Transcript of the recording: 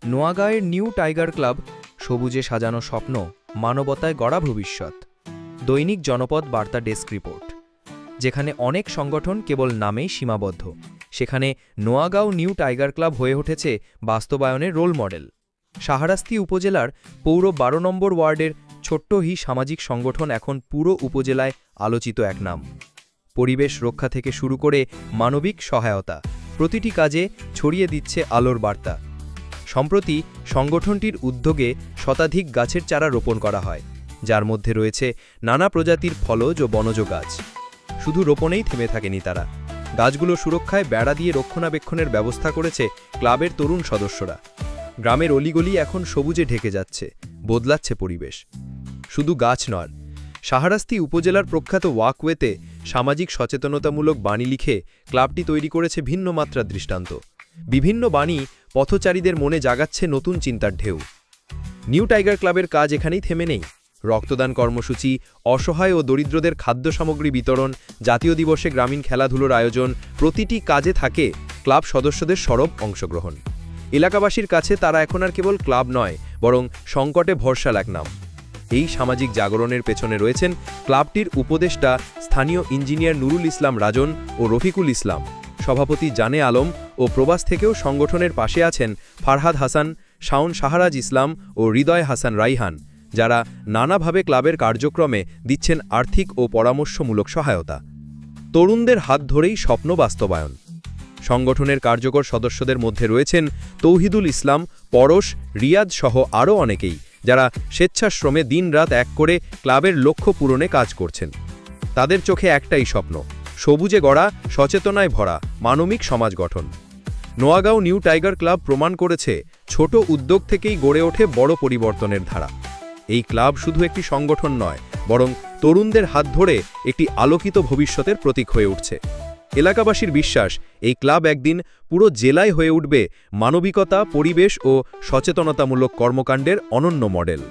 নোয়াগাঁয়ের new tiger club, সবুজে সাজানো স্বপ্ন, মানবতায় গড়া ভবিষ্যৎ। দৈনিক জনপদ বার্তা ডেস্ক রিপোর্ট। যেখানে অনেক সংগঠন কেবল নামেই সীমাবদ্ধ, সেখানে নোয়াগাঁও নিউ টাইগার ক্লাব হয়ে উঠেছে বাস্তবায়নের রোল মডেল। শাহরাস্তি উপজেলার পৌর ১২ নম্বর ওয়ার্ডের ছোট্ট সামাজিক সংগঠন এখন পুরো উপজেলায় আলোচিত এক নাম। পরিবেশ রক্ষা থেকে শুরু করে মানবিক সহায়তা, প্রতিটি কাজে ছড়িয়ে দিচ্ছে আলোর বার্তা। সম্প্রতি সংগঠনটির উদ্যোগে শতাধিক গাছের চারা রোপণ করা হয়, যার মধ্যে রয়েছে নানা প্রজাতির ফলজ ও বনজ গাছ। শুধু রোপণেই থেমে থাকেনি তারা, গাছগুলো সুরক্ষায় বেড়া দিয়ে রক্ষণাবেক্ষণের ব্যবস্থা করেছে ক্লাবের তরুণ সদস্যরা। গ্রামের অলিগলি এখন সবুজে ঢেকে যাচ্ছে, বদলাচ্ছে পরিবেশ। শুধু গাছ নয়, শাহরাস্তি উপজেলার প্রখ্যাত ওয়াকওয়েতে সামাজিক সচেতনতামূলক বাণী লিখে ক্লাবটি তৈরি করেছে ভিন্ন মাত্রার দৃষ্টান্ত। বিভিন্ন বাণী পথচারীদের মনে জাগাচ্ছে নতুন চিন্তার ঢেউ। নিউ টাইগার ক্লাবের কাজ এখানেই থেমে নেই। রক্তদান কর্মসূচি, অসহায় ও দরিদ্রদের খাদ্য সামগ্রী বিতরণ, জাতীয় দিবসে গ্রামীণ খেলাধুলোর আয়োজন, প্রতিটি কাজে থাকে ক্লাব সদস্যদের সরব অংশগ্রহণ। এলাকাবাসীর কাছে তারা এখন আর কেবল ক্লাব নয়, বরং সংকটে ভরসার এক নাম। এই সামাজিক জাগরণের পেছনে রয়েছেন ক্লাবটির উপদেষ্টা স্থানীয় ইঞ্জিনিয়ার নুরুল ইসলাম রাজন ও রফিকুল ইসলাম, সভাপতি জানে আলম ও প্রবাস থেকেও সংগঠনের পাশে আছেন ফারহাদ হাসান, শাওন শাহরাজ ইসলাম ও হৃদয় হাসান রাইহান, যারা নানাভাবে ক্লাবের কার্যক্রমে দিচ্ছেন আর্থিক ও পরামর্শমূলক সহায়তা। তরুণদের হাত ধরেই স্বপ্ন বাস্তবায়ন। সংগঠনের কার্যকর সদস্যদের মধ্যে রয়েছেন তৌহিদুল ইসলাম, পরশ, রিয়াদ সহ আরও অনেকেই, যারা স্বেচ্ছাশ্রমে দিনরাত এক করে ক্লাবের লক্ষ্য পূরণে কাজ করছেন। তাদের চোখে একটাই স্বপ্ন, সবুজে গড়া, সচেতনায় ভরা মানবিক সমাজ গঠন। নোয়াগাঁও নিউ টাইগার ক্লাব প্রমাণ করেছে ছোট উদ্যোগ থেকেই গড়ে ওঠে বড় পরিবর্তনের ধারা। এই ক্লাব শুধু একটি সংগঠন নয়, বরং তরুণদের হাত ধরে একটি আলোকিত ভবিষ্যতের প্রতীক হয়ে উঠছে। এলাকাবাসীর বিশ্বাস, এই ক্লাব একদিন পুরো জেলায় হয়ে উঠবে মানবিকতা, পরিবেশ ও সচেতনতামূলক কর্মকাণ্ডের অনন্য মডেল।